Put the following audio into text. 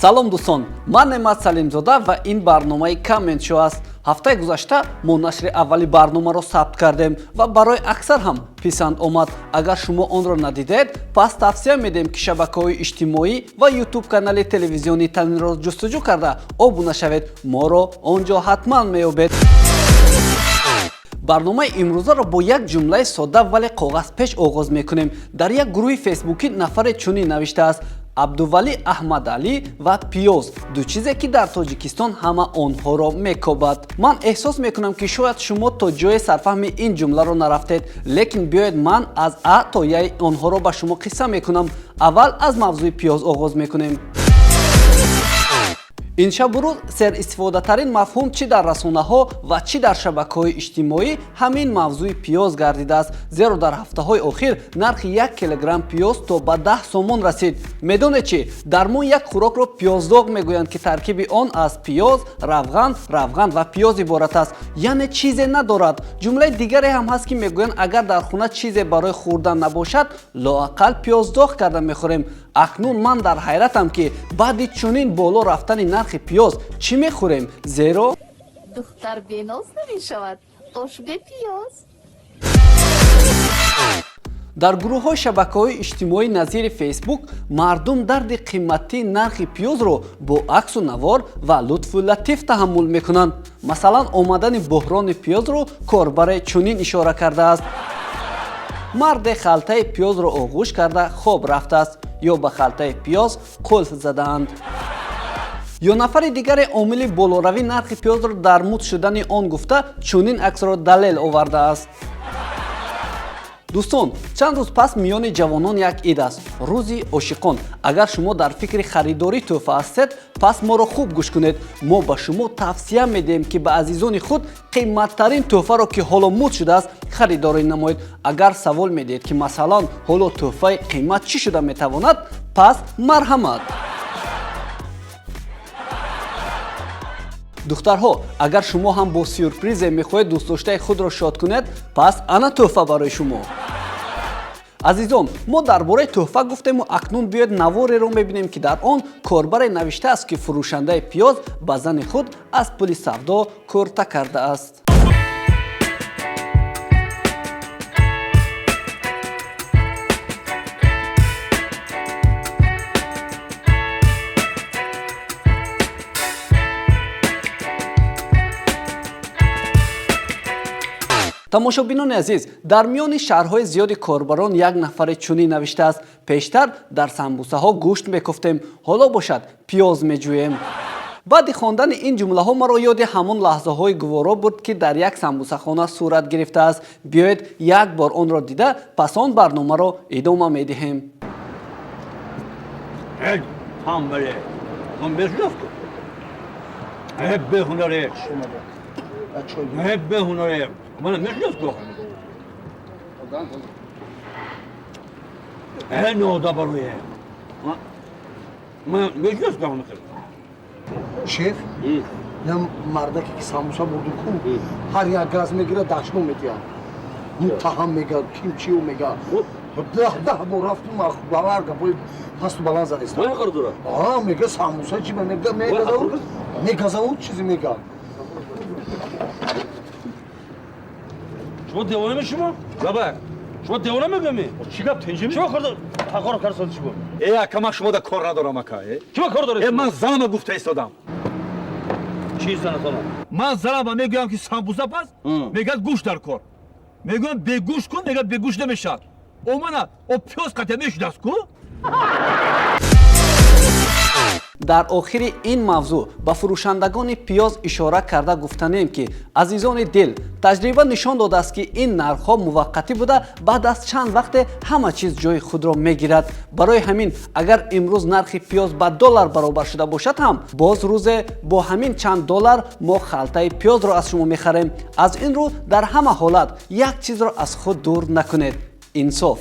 салом дӯстон, ман Неъмат Салимзода ва ин барномаи Коммент Шоу аст. ҳафтаи гузашта мо нашри аввали барномаро сабт кардем ва барои аксар ҳам писанд омад. Агар шумо онро надидед, пас тавсия медем ки шабакаҳои иҷтимоӣ ва YouTube канали телевизионии Танинро ҷустуҷӯ карда обуна шавед. Моро он ҷо ҳатман меёбед. барномаи имрӯзаро бо як ҷумлаи содда вале коғазпеш оғоз мекунем. Дар як гурӯҳи фейсбукӣ нафаре чунин навиштааст: Абдували Аҳмадалӣ ва пиёз ду чизе ки дар Тоҷикистон ҳама онҳоро мекобад. Ман эҳсос мекунам ки шояд шумо то ҷои сарфаҳми ин ҷумларо нарафтед, лекин биёед ман аз А то Я онҳоро ба шумо қисса мекунам. Аввал аз мавзӯи пиёз оғоз мекунем. ин шабурӯз серистифодатарин мафҳум чӣ дар расонаҳо ва чӣ дар шабакаҳои иҷтимоӣ ҳамин мавзӯи пиёз гардидааст, зеро дар ҳафтаҳои охир нархи 1 килограмм пиёз то ба 10 сомон расид. Медонед чӣ? Дар мо як хӯрокро пиёздоғ мегӯянд ки таркиби он аз пиёз, равған ва пиёз иборат аст, яъне чизе надорад. ҷумлаи дигаре ҳам ҳаст ки мегӯянд агар дар хона чизе барои хӯрдан набошад, лоақал пиёздоғ карда мехӯрем. акнун ман дар ҳайратам ки баъди чунин боло рафтани нархи пиёз чӣ мехӯрем, зеро духтар беноз намешавад, ош бе пиёз. дар гурӯҳҳои шабакаҳои иҷтимоӣ назири фейсбук мардум дарди қиматии нархи пиёзро бо аксу навор ва лутфу латиф таҳаммул мекунанд. Масалан, омадани буҳрони пиёзро корбаре чунин ишора кардааст: марде халтаи пиёзро оғӯш карда хоб рафтааст, ё ба халтаи пиёз қулф задаанд. ё нафари дигаре омили болоравии нархи пиёзро дар муд шудани он гуфта чунин аксро далел овардааст. дӯстон, чанд рӯз пас миёни ҷавонон як ид аст, рӯзи ошиқон. Агар шумо дар фикри харидории тӯҳфа ҳастед, пас моро хуб гӯш кунед. Мо ба шумо тавсия медиҳем ки ба азизони худ қимматтарин тӯҳфаро ки ҳоло муд шудааст харидорӣ намоед. Агар савол медиҳед ки масалан ҳоло тӯҳфаи қиммат чӣ шуда метавонад, пас марҳамат. духтарҳо, агар шумо ҳам бо сюрпризе мехоҳед дӯстдоштаи худро шод кунед, пас ана тӯҳфа барои шумо. азизон, мо дар бораи тӯҳфа гуфтему, акнун биёед навореро мебинем ки дар он корбаре навиштааст ки фурӯшандаи пиёз ба зани худ аз пули савдо курта кардааст. тамошобинони азиз, дар миёни шаҳрҳои зиёди корбарон як нафаре чунин навиштааст: пештар дар самбусаҳо гӯшт мекуфтем, ҳоло бошад пиёз меҷӯем. баъди хондани ин ҷумлаҳо маро ёди ҳамон лаҳзаҳои гуворо бурд ки дар як самбусахона сурат гирифтааст. биёед як бор онро дида, пас он барномаро идома медиҳем. Bana ne diyorsun? Ne o da balığı? Ne diyorsun onu? Şef, ya mardaki ki samusa bulduk ku, her ya gaz megira daşno mediya. Muttaham mega, kimçi o mega. Dah bu raftım ah bavar ka bu pastu balanza ist. Ne kadar? Aa mega samusa cibe mega da mega zavut çizi mega. شما دیوانه میشی ما؟ بابا شما دیوانه میگمی؟ چی گفت تنجی می؟ شما کار سازی شما؟ ای کما شما دا کار ندارم اکا. کی کار داره؟ من زنم گفته ایستادم. چی زن تو؟ من زنم میگم که سامبوسا پس میگه گوش در کار. میگم به گوش کن، میگه به گوش نمیشه. او منه او پیاز قطعه دست کو؟ дар охири ин мавзӯъ ба фурӯшандагони пиёз ишора карда гуфтанем ки азизони дил, таҷриба нишон додааст ки ин нархҳо муваққатӣ буда баъд аз чанд вақте ҳама чиз ҷои худро мегирад. барои ҳамин агар имрӯз нархи пиёз ба $1 баробар шуда бошад ҳам, боз рӯзе бо ҳамин чанд $, мо халтаи пиёзро аз шумо мехарем. аз ин рӯ дар ҳама ҳолат як чизро аз худ дур накунед: инсоф.